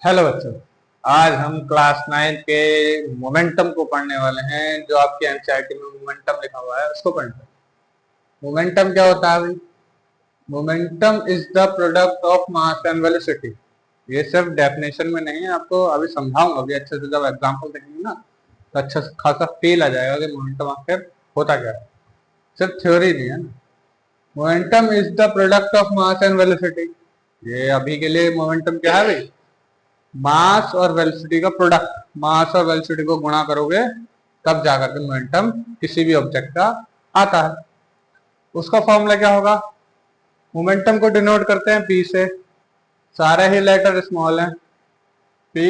Hello बच्चों। आज हम क्लास 9 के मोमेंटम को पढ़ने वाले हैं। जो आपके एनसीईआरटी में मोमेंटम लिखा हुआ है उसको पढ़ना है। मोमेंटम क्या होता है भाई? Momentum is the product of mass and velocity. ये सिर्फ डेफिनेशन में नहीं है, आपको अभी समझाऊंगा अभी अच्छे से। जब एग्जाम्पल देखेंगे ना तो अच्छा खासा फील आ जाएगा कि मोमेंटम आखिर होता क्या है। सिर्फ थ्योरी नहीं है ना। Momentum is the product of mass and velocity. ये अभी के लिए मोमेंटम क्या है भाई? मास और वेलोसिटी का प्रोडक्ट। मास और वेलोसिटी को गुणा करोगे तब जाकर के मोमेंटम किसी भी ऑब्जेक्ट का आता है। उसका फॉर्मूला क्या होगा? मोमेंटम को डिनोट करते हैं पी से। सारे ही लेटर स्मॉल हैं। पी,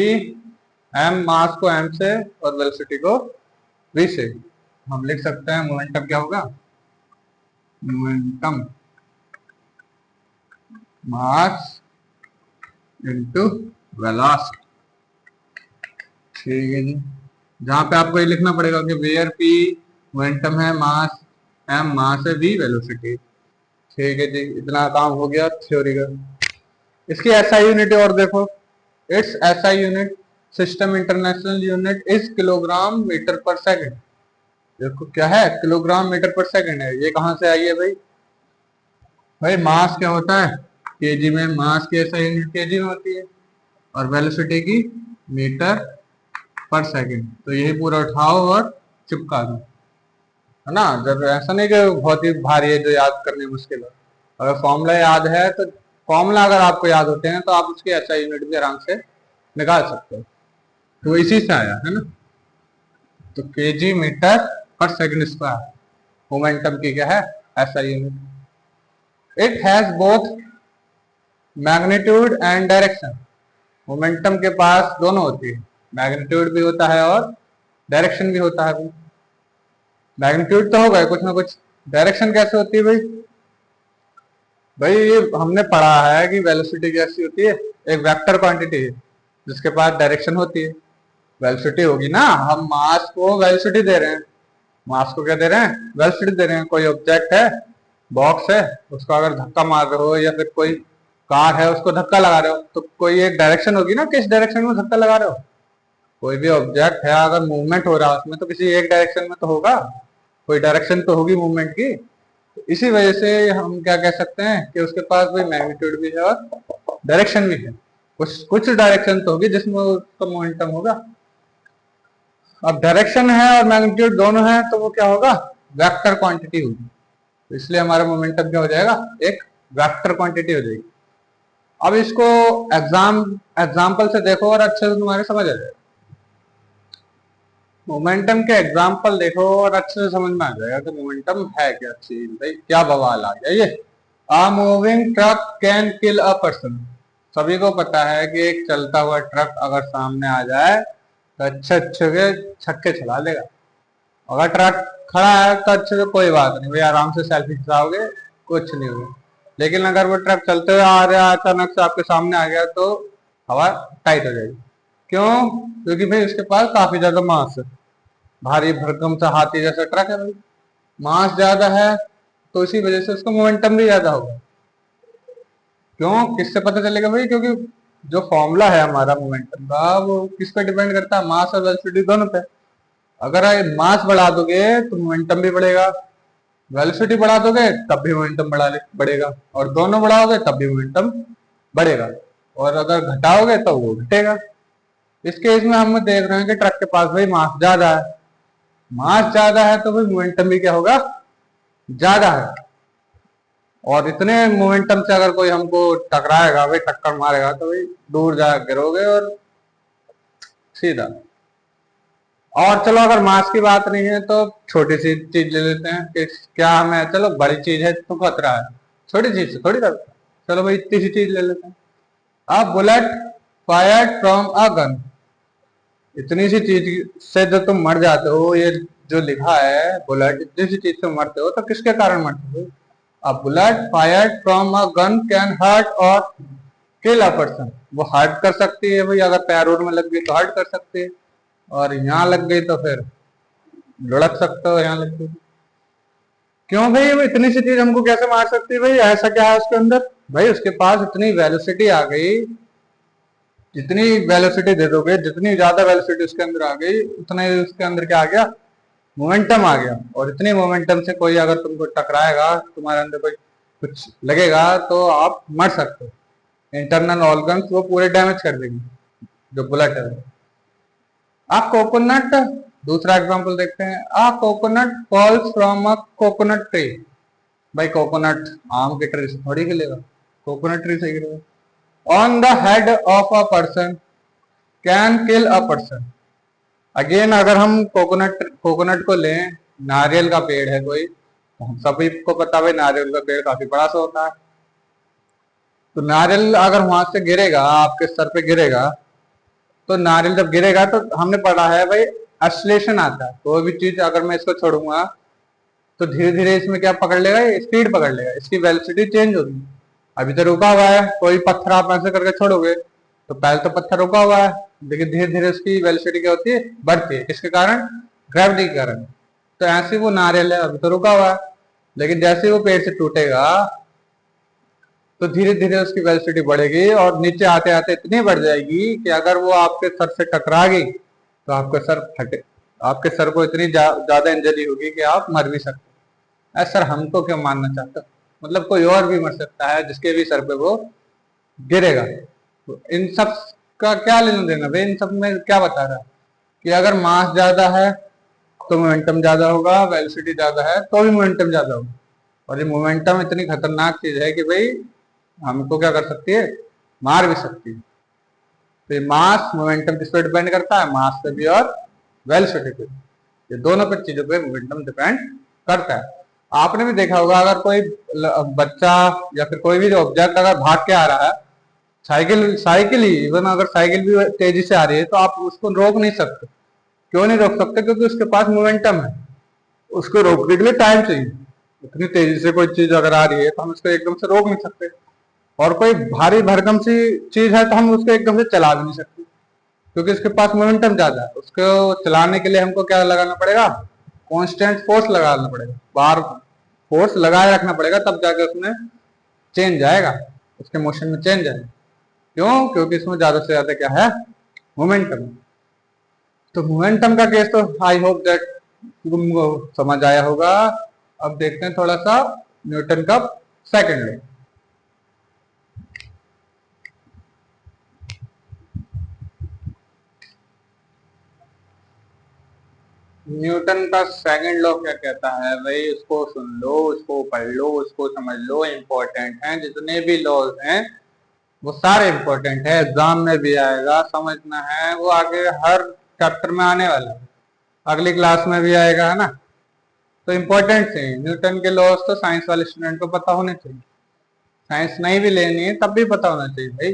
एम, मास को एम से और वेलोसिटी को वी से। हम लिख सकते हैं मोमेंटम क्या होगा? Momentum mass into velocity. ठीक है जी। जहां पे आपको ये लिखना पड़ेगा कि वेयर पी मोमेंटम है, मास एम मास है, वी वेलोसिटी। ठीक है जी, इतना काम हो गया थ्योरी का। इसकी एसआई यूनिट और देखो। It's SI unit, system international unit, is kilogram metre per second. देखो क्या है, किलोग्राम मीटर पर सेकंड है। ये कहां से आई है भाई? भाई मास क्या होता है? केजी में। मास की एसआई यूनिट केजी में होती है और वेलोसिटी की मीटर पर सेकंड। तो यही पूरा उठाओ और चिपका दो, है ना। जब ऐसा नहीं कि बहुत ही भारी है जो याद करने मुश्किल है। अगर फॉर्मूला याद है तो फॉर्मूला अगर आपको याद होते हैं तो आप उसकी एसआई यूनिट भी आराम से निकाल सकते हो। तो इसी से आया है ना। तो KG metre per second square momentum की क्या है? SI unit. It has both magnitude and direction. Momentum के पास दोनों होती है, मैग्नीट्यूड भी होता है और डायरेक्शन भी होता है। मैग्नीट्यूड तो होगा कुछ ना कुछ, डायरेक्शन कैसे होती है भाई? भाई ये हमने पढ़ा है कि वेलोसिटी कैसी होती है, एक वेक्टर क्वांटिटी है जिसके पास डायरेक्शन होती है। वेलोसिटी होगी ना, हम मास को वेलोसिटी दे रहे हैं। मास को क्या दे रहे हैं? वेलोसिटी दे रहे हैं। कोई ऑब्जेक्ट है, बॉक्स है, उसको अगर धक्का मार रहे हो, या फिर कोई कार है उसको धक्का लगा रहे हो, तो कोई एक डायरेक्शन होगी ना, किस डायरेक्शन में धक्का लगा रहे हो। कोई भी ऑब्जेक्ट है अगर मूवमेंट हो रहा है उसमें तो किसी एक डायरेक्शन में तो होगा, कोई डायरेक्शन तो होगी मूवमेंट की। इसी वजह से हम क्या कह सकते हैं कि उसके पास भी मैग्नीट्यूड भी है और डायरेक्शन भी है। कुछ कुछ डायरेक्शन तो होगी जिसमें उसका मोमेंटम होगा। अब डायरेक्शन है और मैग्नीट्यूड दोनों है तो वो क्या होगा? वेक्टर क्वांटिटी होगी। तो इसलिए हमारा मोमेंटम क्या हो जाएगा? एक वेक्टर क्वांटिटी हो जाएगी। अब इसको एग्जाम्पल से देखो और अच्छे से तुम्हारे समझ आ जाएगा। मोमेंटम के एग्जाम्पल देखो और अच्छे से समझ में आ जाएगा कि मोमेंटम है क्या चीज। भाई क्या बवाल आ गया ये। A moving truck can kill a person। सभी को पता है कि एक चलता हुआ ट्रक अगर सामने आ जाए तो अच्छे अच्छे के छक्के चला देगा। अगर ट्रक खड़ा है तो अच्छे से कोई बात नहीं भाई, आराम से सेल्फी खिंचाओगे, कुछ नहीं होगा। लेकिन अगर वो ट्रक चलते हुए आ रहा है, अचानक से आपके सामने आ गया, तो हवा टाइट हो जाएगी। क्यों? क्योंकि भाई उसके पास काफी ज्यादा मास है। भारी भरकम सा हाथी जैसा ट्रक है भाई, मास ज्यादा है, तो इसी वजह से उसका मोमेंटम भी ज्यादा होगा। क्यों? किससे पता चलेगा भाई? क्योंकि जो फॉर्मूला है हमारा मोमेंटम का वो किस पे डिपेंड करता है? मास और वेलोसिटी दोनों पे। अगर मास बढ़ा दोगे तो मोमेंटम भी बढ़ेगा, वेलोसिटी बढ़ा दोगे तब भी मोमेंटम बढ़ेगा, और दोनों बढ़ाओगे तब भी मोमेंटम बढ़ेगा, और अगर घटाओगे तो वो घटेगा। इस केस में हम देख रहे हैं कि ट्रक के पास भाई मास ज्यादा है। मास ज्यादा है तो भाई मोमेंटम भी क्या होगा? ज्यादा है। और इतने मोमेंटम से अगर कोई हमको टकराएगा भाई, टक्कर मारेगा, तो भाई दूर जा गिरोगे और सीधा। और चलो अगर मास की बात नहीं है तो छोटी सी चीज ले लेते हैं कि क्या हमें, चलो बड़ी चीज है तो खतरा है, छोटी चीज से थोड़ी डरता है। चलो भाई इतनी सी चीज ले लेते हैं। अब bullet fired from a gun. इतनी सी चीज से जो तुम मर जाते हो, ये जो लिखा है बुलेट, इतनी सी चीज से मरते हो, तो किसके कारण मरते हो? अब bullet fired from a gun can hurt or kill a person. वो हर्ट कर सकती है भाई, अगर पैर में लग गई तो हर्ट कर सकती है, और यहाँ लग गई तो फिर लुढ़क सकते हो यहाँ लग गई। क्यों भाई? वो इतनी सी चीज हमको कैसे मार सकती है भाई? ऐसा क्या है उसके अंदर? भाई उसके पास इतनी वेलोसिटी आ गई जितनी वेलोसिटी दे दोगे, जितनी ज्यादा वेलोसिटी उसके अंदर आ गई, उतना ही उसके अंदर क्या आ गया, मोमेंटम आ गया। और इतनी मोमेंटम से कोई अगर तुमको टकराएगा, तुम्हारे अंदर कोई कुछ लगेगा, तो आप मर सकते हो। इंटरनल ऑर्गन्स वो पूरे डैमेज कर देगी, जो बुलेट है। आ कोकोनट, दूसरा एग्जांपल देखते हैं। A coconut falls from a coconut tree. भाई कोकोनट आम के ट्री से थोड़ी गिरेगा, कोकोनट ट्री से गिरेगा। On the head of a person can kill a person. Again अगर हम कोकोनट कोकोनट को लें, नारियल का पेड़ है कोई, तो हम सभी को पता है नारियल का पेड़ काफी बड़ा सा होता है। तो नारियल अगर वहां से गिरेगा, आपके सर पे गिरेगा, तो नारियल जब गिरेगा तो हमने पढ़ा है भाई एक्सीलरेशन आता है। कोई भी चीज अगर मैं इसको छोड़ूंगा तो धीरे धीरे इसमें क्या पकड़ लेगा, स्पीड पकड़ लेगा, इसकी वेलोसिटी चेंज होगी। अभी तो रुका हुआ है, कोई पत्थर आप ऐसे करके छोड़ोगे तो पहले तो पत्थर रुका हुआ है, लेकिन धीरे धीरे उसकी वेलोसिटी क्या होती है, बढ़ती है। किसके कारण, ग्रेविटी के कारण। तो ऐसे वो नारियल है, अभी तो रुका हुआ है, लेकिन जैसे ही वो पेड़ से टूटेगा तो धीरे धीरे उसकी वेलोसिटी बढ़ेगी और नीचे आते आते इतनी बढ़ जाएगी कि अगर वो आपके सर से टकरा गई तो आपका सर फटे, आपके सर को इतनी ज्यादा इंजरी होगी कि आप मर भी सकते। सर हमको क्यों मानना चाहता, मतलब कोई और भी मर सकता है जिसके भी सर पे वो गिरेगा। तो इन सब का क्या लेना देना भाई, इन सब में क्या बता रहा है कि अगर मास ज्यादा है तो मोमेंटम ज्यादा होगा, वेलोसिटी ज्यादा है तो भी मोमेंटम ज्यादा होगा। और ये मोमेंटम इतनी खतरनाक चीज है कि भाई हमको क्या कर सकती है, मार भी सकती है। तो ये मास मोमेंटम किस पे डिपेंड करता है, मास पे भी और वेलोसिटी पे। ये दोनों पे चीजों पे मोमेंटम डिपेंड करता है। आपने भी देखा होगा अगर कोई बच्चा या फिर कोई भी ऑब्जेक्ट अगर भाग के आ रहा है, साइकिल साइकिल ही इवन अगर साइकिल भी तेजी से आ रही है तो आप उसको रोक नहीं सकते। क्यों नहीं रोक सकते, क्योंकि उसके पास मोमेंटम है। उसको रोकने के लिए टाइम चाहिए। इतनी तेजी से कोई चीज अगर आ रही है तो हम उसको एकदम से रोक नहीं सकते। और कोई भारी भरकम सी चीज है तो हम उसको एकदम से चला भी नहीं सकते, क्योंकि उसके पास मोमेंटम ज्यादा है। उसको चलाने के लिए हमको क्या लगाना पड़ेगा, कांस्टेंट फोर्स लगाना पड़ेगा, बार फोर्स लगाए रखना पड़ेगा, तब जाके उसमें चेंज आएगा, उसके मोशन में चेंज आएगा। क्यों, क्योंकि इसमें ज्यादा से ज्यादा क्या है, मोमेंटम। तो मोमेंटम का केस तो आई होप दैट तुमको समझ आया होगा। अब देखते हैं थोड़ा सा न्यूटन का सेकंड लॉ। न्यूटन का सेकंड लॉ क्या कहता है भाई, उसको सुन लो, उसको पढ़ लो, उसको समझ लो। इंपॉर्टेंट है, जितने भी लॉज हैं वो सारे इंपॉर्टेंट है, एग्जाम में भी आएगा, समझना है। वो आगे हर चैप्टर में आने वाला है, अगली क्लास में भी आएगा, है ना। तो इम्पोर्टेंट है न्यूटन के लॉज, तो साइंस वाले स्टूडेंट को पता होने चाहिए। साइंस नहीं भी लेनी है तब भी पता होना चाहिए भाई।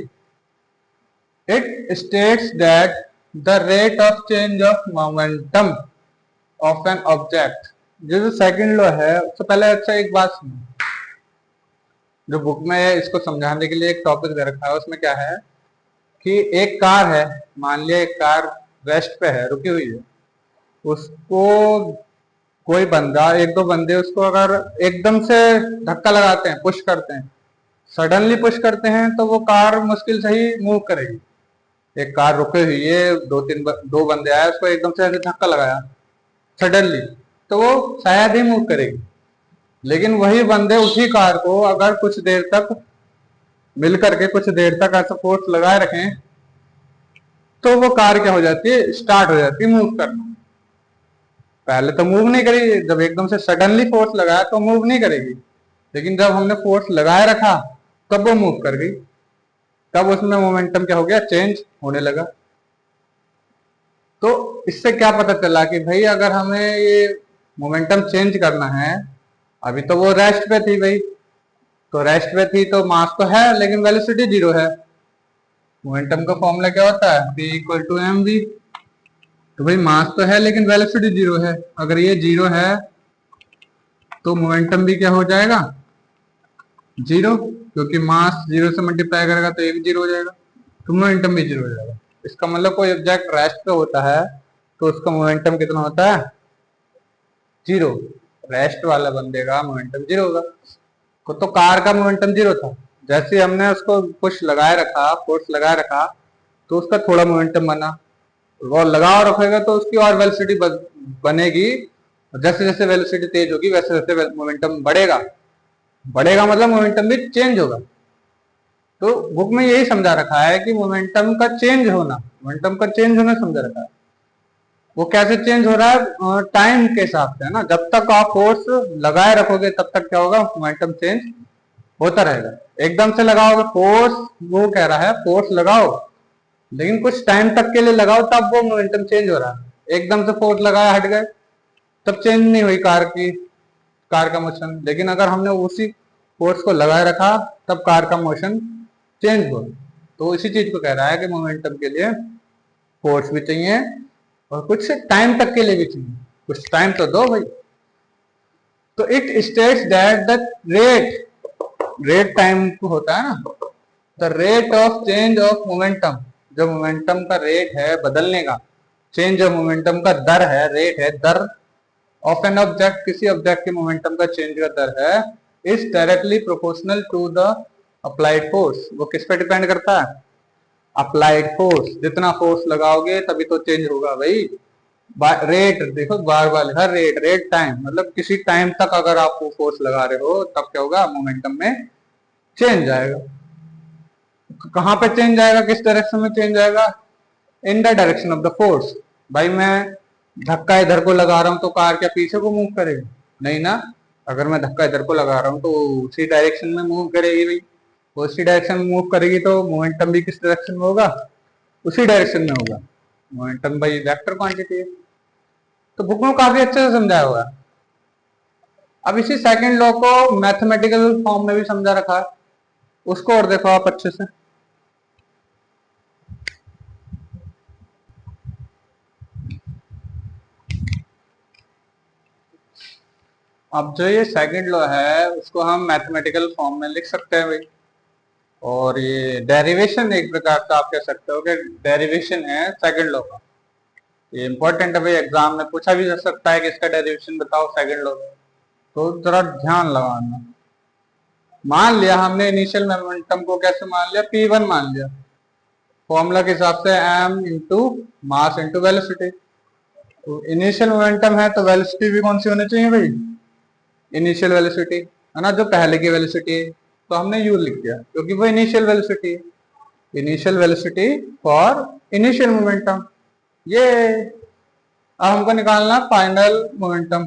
It states that the rate of change of momentum of an object. जो सेकंड लॉ है उससे पहले अच्छा एक बात सुनो। जो बुक में इसको समझाने के लिए एक टॉपिक दे रखा है, उसमें क्या है कि एक कार है, मान लिया एक कार रेस्ट पे है, रुकी हुई है। उसको कोई बंदा, एक दो बंदे उसको अगर एकदम से धक्का लगाते हैं, पुश करते हैं, सडनली पुश करते हैं, तो वो कार मुश्किल से ही मूव करेगी। एक कार रुकी हुई है, दो बंदे आए, उसको एकदम से ऐसे धक्का लगाया सडनली, तो वो शायद ही मूव करेगी। लेकिन वही बंदे उसी कार को अगर कुछ देर तक मिल करके कुछ देर तक ऐसा फोर्स लगाए रखें, तो वो कार क्या हो जाती है, स्टार्ट हो जाती है मूव करना। पहले तो मूव नहीं करेगी, जब एकदम से सडनली फोर्स लगाया तो मूव नहीं करेगी, लेकिन जब हमने फोर्स लगाए रखा तब वो मूव कर गई। तब उसमें मोमेंटम क्या हो गया, चेंज होने लगा। तो इससे क्या पता चला कि भाई अगर हमें ये मोमेंटम चेंज करना है, अभी तो वो रेस्ट पे थी भाई, तो रेस्ट पे थी तो मास तो है लेकिन वेलोसिटी जीरो है। मोमेंटम का फॉर्मूला क्या होता है, p equal to M V. तो भाई मास तो है लेकिन वेलोसिटी जीरो है। अगर ये जीरो है तो मोमेंटम भी क्या हो जाएगा, जीरो, क्योंकि मास जीरो से मल्टीप्लाई करेगा तो ये भी जीरो हो जाएगा, तो मोमेंटम भी जीरो हो जाएगा। इसका मतलब कोई ऑब्जेक्ट रेस्ट पे होता है तो उसका मोमेंटम कितना होता है, जीरो। रेस्ट वाला बंदे का मोमेंटम जीरो होगा। तो कार का मोमेंटम जीरो था, जैसे हमने उसको पुश लगाए रखा, फोर्स लगाए रखा, तो उसका थोड़ा मोमेंटम बना, और लगाओ रखेगा तो उसकी और वेलोसिटी बनेगी। जैसे जैसे वेलोसिटी तेज होगी वैसे वैसे मोमेंटम बढ़ेगा। बढ़ेगा मतलब मोमेंटम भी चेंज होगा। तो बुक में यही समझा रखा है कि मोमेंटम का चेंज होना, मोमेंटम का चेंज होना समझा रखा है। वो कैसे चेंज हो रहा है? टाइम के हिसाब से है ना। जब तक आप फोर्स लगाए रखोगे तब तक क्या होगा? मोमेंटम चेंज होता रहेगा। एकदम से लगाओगे फोर्स, वो कह रहा है फोर्स लगाओ लेकिन कुछ टाइम तक के लिए लगाओ तब वो मोमेंटम चेंज हो रहा है। एकदम से फोर्स लगाया हट गए तब चेंज नहीं हुई कार का मोशन। लेकिन अगर हमने उसी फोर्स को लगाए रखा तब कार का मोशन चेंज हो। तो इसी चीज को कह रहा है कि मोमेंटम के लिए फोर्स भी चाहिए और कुछ टाइम तक के लिए भी चाहिए। कुछ टाइम तो दो भाई। तो it states that the rate time होता है ना, the rate of change of momentum, जो मोमेंटम का रेट है बदलने का, चेंज ऑफ मोमेंटम का दर है, रेट है, दर ऑफ एन ऑब्जेक्ट, किसी ऑब्जेक्ट के मोमेंटम का चेंज का दर है, is directly proportional to the applied force. वो किस पे डिपेंड करता है? Applied force. जितना फोर्स लगाओगे तभी तो चेंज होगा भाई। रेट देखो, बार बार लिखा रेट टाइम, मतलब किसी टाइम तक अगर आप फोर्स लगा रहे हो तब क्या होगा? मोमेंटम में चेंज आएगा। कहां पे चेंज आएगा? किस डायरेक्शन में चेंज आएगा? In the direction of the force. भाई मैं धक्का इधर को लगा रहा हूं तो कार क्या पीछे को मूव करेगी? नहीं ना। अगर मैं धक्का इधर को लगा रहा हूं तो उसी डायरेक्शन में मूव करेगी भाई। उसी डायरेक्शन में मूव करेगी तो मोमेंटम भी किस डायरेक्शन में होगा? उसी डायरेक्शन में होगा। मोमेंटम भाई वेक्टर क्वांटिटी है। तो बुक में काफी अच्छे से समझाया हुआ है। अब इसी सेकंड लॉ को मैथमेटिकल फॉर्म में भी समझा रखा है, उसको और देखो आप अच्छे से। अब जो ये सेकंड लॉ है उसको हम मैथमेटिकल फॉर्म में लिख सकते हैं भाई। और ये डेरिवेशन एक प्रकार का आप कह सकते हो कि डेरिवेशन है सेकंड लॉ का। ये इंपॉर्टेंट है भाई, एग्जाम में पूछा भी जा सकता है कि इसका डेरिवेशन बताओ सेकंड लॉ का। तो जरा ध्यान लगाना। मान लिया हमने इनिशियल मोमेंटम को कैसे मान लिया? P1 मान लिया। फॉर्मूला के हिसाब से m into mass into velocity. तो इनिशियल मोमेंटम है तो वेलोसिटी भी कौन सी होनी चाहिए भाई? इनिशियल वेलोसिटी है ना, जो पहले की वेलोसिटी है। तो हमने यू लिख दिया क्योंकि वो इनिशियल वेलोसिटी है। Initial velocity for initial momentum. ये अब हमको निकालना फाइनल मोमेंटम।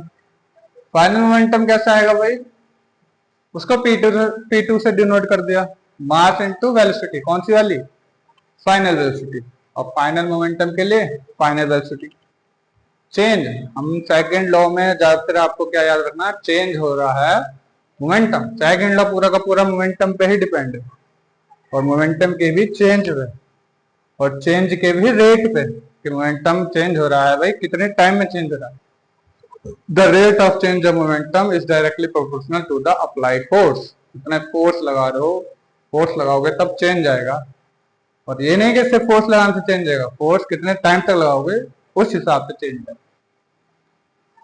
फाइनल मोमेंटम कैसा आएगा भाई? उसको P2 से डिनोट कर दिया। मास इंटू वेलोसिटी, कौन सी वाली? Final velocity. और फाइनल मोमेंटम के लिए फाइनल वेलोसिटी। चेंज, हम सेकंड लॉ में ज्यादातर आपको क्या याद रखना? चेंज हो रहा है मोमेंटम। सेकंड लॉ पूरा का पूरा मोमेंटम पे ही डिपेंड है, और मोमेंटम के भी चेंज पे, और चेंज के भी रेट पे, कि मोमेंटम चेंज हो रहा है भाई कितने टाइम में चेंज हो रहा है। The rate of change of momentum is directly proportional to the applied force. जितना फोर्स लगा रहे हो, फोर्स लगाओगे तब चेंज आएगा। और ये नहीं कि सिर्फ फोर्स लगाने से चेंज आएगा, फोर्स कितने टाइम तक लगाओगे उस हिसाब से चेंज आएगा।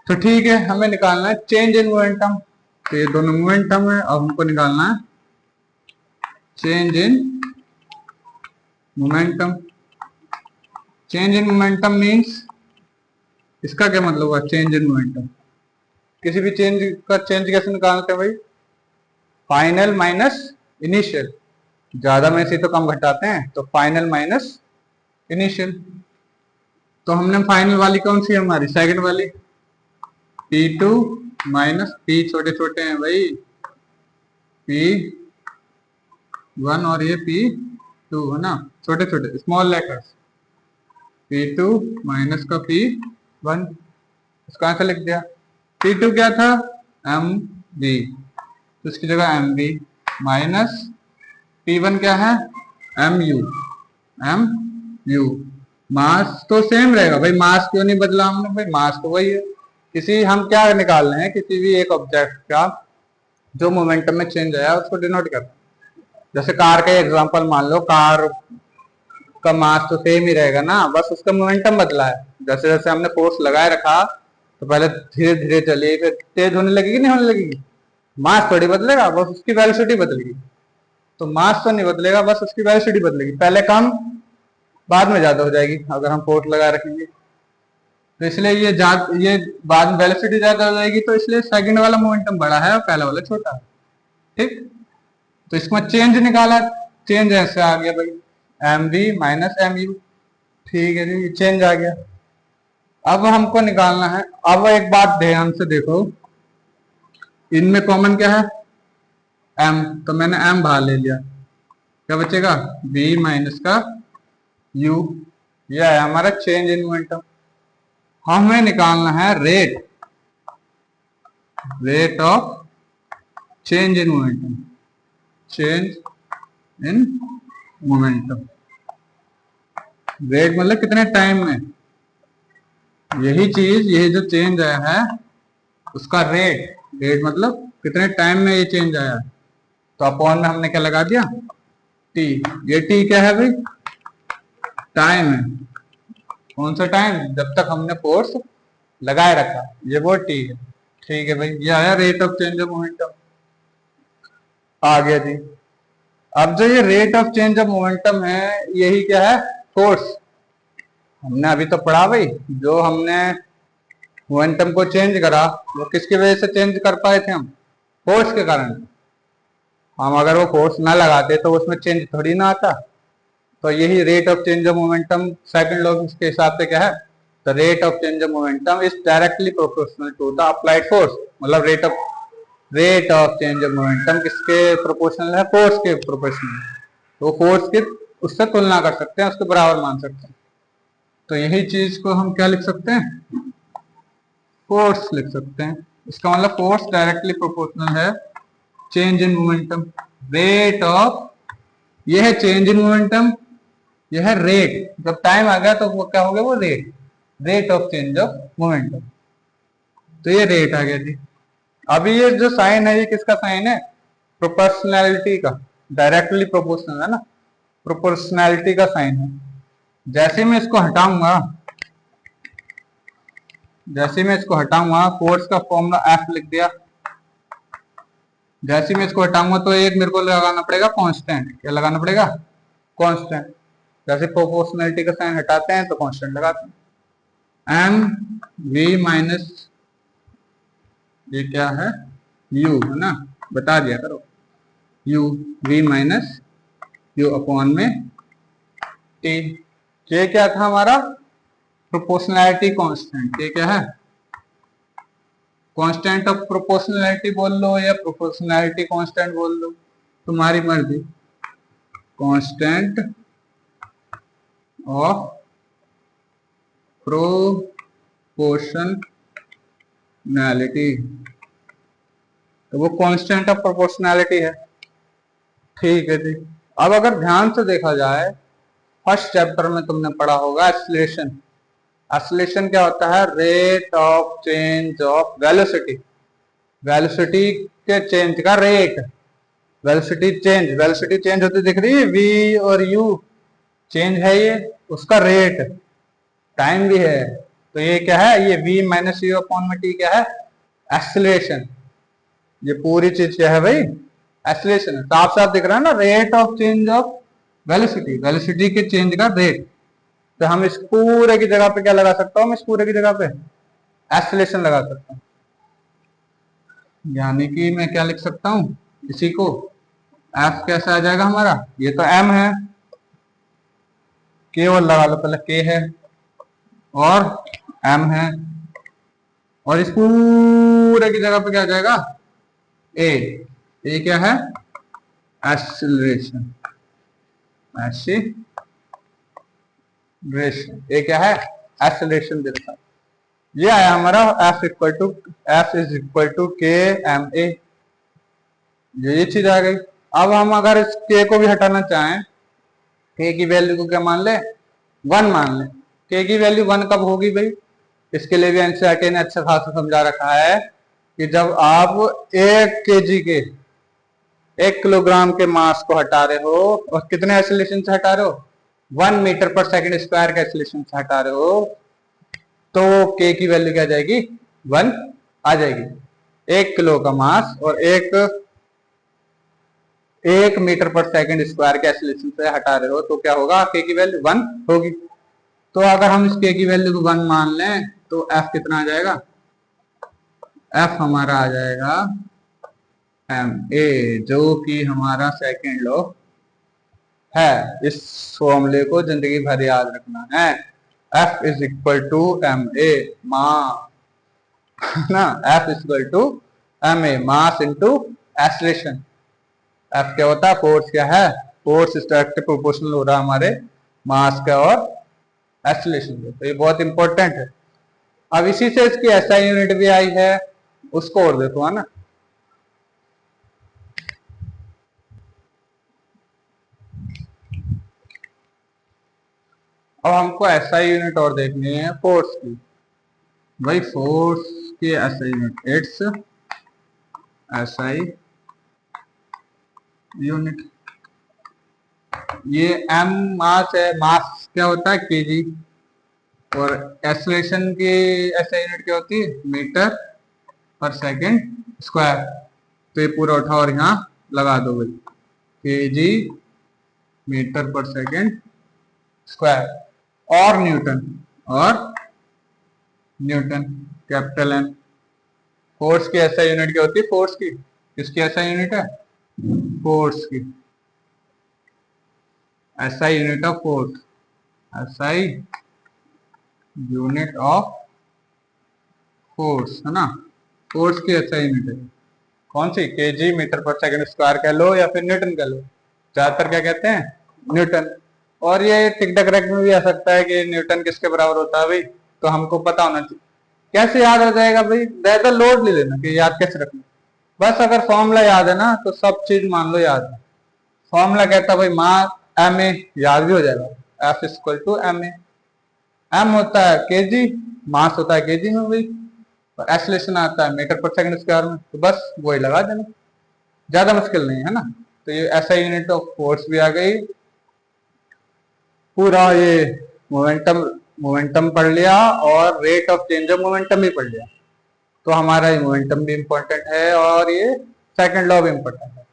तो ठीक है, हमें निकालना है चेंज इन मोमेंटम। तो ये दोनों मोमेंटम है, अब हमको निकालना है change in momentum. Change in momentum means, इसका क्या मतलब हुआ? चेंज इन मोमेंटम, किसी भी चेंज का चेंज कैसे निकालते हैं भाई? Final minus initial. ज्यादा में से तो कम घटाते हैं, तो फाइनल माइनस इनिशियल। तो हमने फाइनल वाली कौन सी है हमारी? सेकंड वाली। P2 माइनस P, छोटे छोटे हैं भाई, P1 और ये P2 है ना, छोटे छोटे स्मॉल लेटर्स। P2 माइनस का P1, इसको ऐसे लिख दिया। P2 क्या था? MV, तो इसकी जगह MV माइनस P1 क्या है? MU। मास तो सेम रहेगा भाई, मास क्यों नहीं बदला हमने भाई? मास तो वही है। किसी हम क्या निकाल रहे हैं? किसी भी एक ऑब्जेक्ट का जो मोमेंटम में चेंज आया उसको डिनोट करते हैं। जैसे कार का एग्जांपल मान लो, कार का मास तो सेम ही रहेगा ना, बस उसका मोमेंटम बदला है। जैसे जैसे हमने फोर्स लगाए रखा तो पहले धीरे धीरे चली, फिर तेज होने लगेगी, नहीं होने लगेगी? मास थोड़ी बदलेगा, बस उसकी वेलोसिटी बदलेगी। तो मास तो नहीं बदलेगा, बस उसकी वेलोसिटी बदलेगी। पहले कम, बाद में ज्यादा हो जाएगी अगर हम फोर्स लगा रखेंगे। तो इसलिए ये बाद में वेलोसिटी ज्यादा हो जाएगी, तो इसलिए सेकंड वाला मोमेंटम बड़ा है और पहला वाला छोटा है। ठीक, तो इसमें चेंज निकाला, चेंज ऐसे आ गया भाई, M V minus M U. ठीक है जी, चेंज आ गया। अब हमको निकालना है, अब एक बात ध्यान से देखो, इनमें कॉमन क्या है, एम, तो मैंने एम बाहर ले लिया, क्या बचेगा, v माइनस का u। यह है हमारा चेंज इन मोमेंटम। हमें निकालना है rate of change in momentum, change in momentum. Rate मतलब कितने टाइम में, यही चीज, ये जो चेंज आया है उसका रेट, रेट मतलब कितने टाइम में ये चेंज आया, तो अपॉन में हमने क्या लगा दिया, टी। ये टी क्या है भाई, टाइम है। कौन सा टाइम, जब तक हमने फोर्स लगाए रखा, ये वो टी है। ठीक है भाई, ये आया rate of change of momentum, आ गया जी। अब जो ये rate of change of momentum है, यही क्या है, फोर्स। हमने अभी तो पढ़ा भाई, जो हमने मोमेंटम को चेंज करा वो किसकी वजह से चेंज कर पाए थे हम, फोर्स के कारण। हम अगर वो फोर्स ना लगाते तो उसमें चेंज थोड़ी ना आता। तो यही rate of change of momentum second law के हिसाब से क्या है, the rate of change of momentum is directly proportional to the applied force. मतलब rate of change of momentum किसके प्रोपोर्शनल है, फोर्स के प्रोपोर्शनल। तो फोर्स के उससे तुलना कर सकते हैं, उसके बराबर मान सकते हैं। तो यही चीज को हम क्या लिख सकते हैं, फोर्स लिख सकते हैं। इसका मतलब फोर्स डायरेक्टली प्रोपोर्शनल है change in momentum. Rate of, ये है चेंज इन मोमेंटम, ये है रेट। जब टाइम आ गया तो वो क्या हो गया, वो rate of change of momentum. तो ये रेट आ गया जी। अभी ये जो साइन है, ये किसका साइन है, प्रोपोर्शनैलिटी का, डायरेक्टली प्रोपोर्शनल है ना, प्रोपोर्शनैलिटी का साइन है। जैसे मैं इसको हटाऊंगा, फोर्स का फॉर्मूला एफ लिख दिया। जैसे मैं इसको हटाऊंगा तो एक मेरे को लगाना पड़ेगा कांस्टेंट। क्या लगाना पड़ेगा, कांस्टेंट। जैसे प्रोपोर्शनैलिटी का साइन हटाते हैं तो कांस्टेंट लगाते हैं। एम वी माइनस, ये क्या है, यू है ना, बता दिया करो, U V minus U upon में टी। ये क्या था हमारा, प्रोपोर्शनैलिटी कांस्टेंट। ये क्या है, कांस्टेंट ऑफ प्रोपोर्शनैलिटी बोल लो या प्रोपोर्शनैलिटी कांस्टेंट बोल लो, तुम्हारी मर्जी। कांस्टेंट ऑफ प्रोपोर्शनैलिटी, तो वो कांस्टेंट ऑफ प्रोपोर्शनैलिटी है। ठीक है जी। अब अगर ध्यान से देखा जाए, फर्स्ट चैप्टर में तुमने पढ़ा होगा एक्सीलरेशन। एक्सीलरेशन क्या होता है, rate of change of velocity, velocity के चेंज का रेट। वेलोसिटी चेंज होती दिख रही है, v और u चेंज है, ये उसका रेट, टाइम भी है। तो ये क्या है, ये v माइनस यू अपॉन में टी क्या है, एक्सीलरेशन। ये पूरी चीज क्या है भाई, एक्सीलरेशन। साफ साफ दिख रहा है ना, rate of change of velocity, velocity के चेंज का रेट। तो हम इस पूरे की जगह पे क्या लगा सकता हूँ, मैं इस पूरे की जगह पे एक्सीलरेशन लगा सकता हूँ। यानी कि मैं क्या लिख सकता हूँ, इसी को एफ कैसा आ जाएगा हमारा, ये तो एम है, केवल लगा लो, पहले के है और एम है, और इस पूरे की जगह पे क्या आ जाएगा, ए क्या है, एक्सीलरेशन। ये क्या है, एक्सीलरेशन देता है। ये आया हमारा एफ इज इक्वल टू के एम ए, ये चीज आ गई। अब हम अगर इस के को भी हटाना चाहें, के की वैल्यू को क्या मान ले, 1 मान ले। के की वैल्यू 1 कब होगी भाई, इसके लिए भी एनसीईआरटी ने अच्छा खासा समझा रखा है कि जब आप 1 किलोग्राम के मास को हटा रहे हो और कितने एक्सीलरेशन से हटा रहे हो, 1 मीटर पर सेकंड स्क्वायर के एक्सीलरेशन से हटा रहे हो, तो के की वैल्यू क्या आ जाएगी, 1 आ जाएगी। 1 किलो का मास और 1 1 मीटर पर सेकंड स्क्वायर के एक्सीलरेशन से हटा रहे हो तो क्या होगा, के की वैल्यू 1 होगी। तो अगर हम इस के की वैल्यू को 1 मान लें तो एफ कितना आ जाएगा, एफ हमारा आ जाएगा एम ए, जो कि हमारा सेकंड लॉ है। इस फॉर्मूले को जिंदगी भर याद रखना है। F is equal to M A ना, F is equal to M A mass into acceleration. F क्या होता है, फोर्स क्या है, फोर्स इज डायरेक्टली प्रोपोर्शनल हो रहा है हमारे मास का और एक्सीलरेशन का। तो ये बहुत इंपॉर्टेंट है। अब इसी से इसकी एसआई यूनिट भी आई है, उसको और देखो, है ना। अब हमको एसआई यूनिट और देखनी है फोर्स की। भाई फोर्स की SI unit, it's SI unit, ये एम मास है, मास क्या होता है केजी, और एक्सीलरेशन की एसआई यूनिट क्या होती है, मीटर पर सेकंड स्क्वायर। तो ये पूरा उठाओ और यहाँ लगा दो भाई, KG metre per second square. और न्यूटन, और न्यूटन कैपिटल एन। फोर्स की एसआई यूनिट क्या होती है, फोर्स की, किसकी एसआई यूनिट है, फोर्स की, SI unit of force, SI unit of force, है ना। फोर्स की एसआई यूनिट है कौन सी, KG metre per second square कह लो या फिर न्यूटन कह लो, ज्यादातर क्या कहते हैं, न्यूटन। और ये टिक टक रैक में भी आ सकता है कि न्यूटन किसके बराबर होता है भाई, तो हमको पता होना चाहिए। कैसे याद हो जाएगा भाई, ज्यादा लोड ले लेना कि याद कैसे रखना, बस अगर फॉर्मूला याद है ना तो सब चीज मान लो याद है। फॉर्मूला कहता है भाई मास एम ए, याद भी हो जाएगा, F equal to M A. M होता है केजी, मास होता है केजी में भाई, और एक्सीलरेशन आता है मीटर पर सेकंड स्क्वायर में, तो बस वही लगा देना, ज्यादा मुश्किल नहीं है ना। तो ये ऐसा यूनिट ऑफ फोर्स भी आ गई, पूरा ये मोमेंटम, मोमेंटम पढ़ लिया और rate of change of momentum भी पढ़ लिया। तो हमारा ये मोमेंटम भी इंपॉर्टेंट है और ये सेकंड लॉ भी इंपॉर्टेंट है,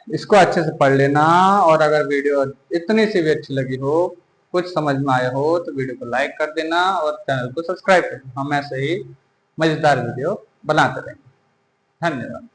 इसको अच्छे से पढ़ लेना। और अगर वीडियो इतनी सी भी अच्छी लगी हो, कुछ समझ में आया हो, तो वीडियो को लाइक कर देना और चैनल को सब्सक्राइब कर देना। हम ऐसे ही मजेदार वीडियो बनाते रहेंगे। धन्यवाद।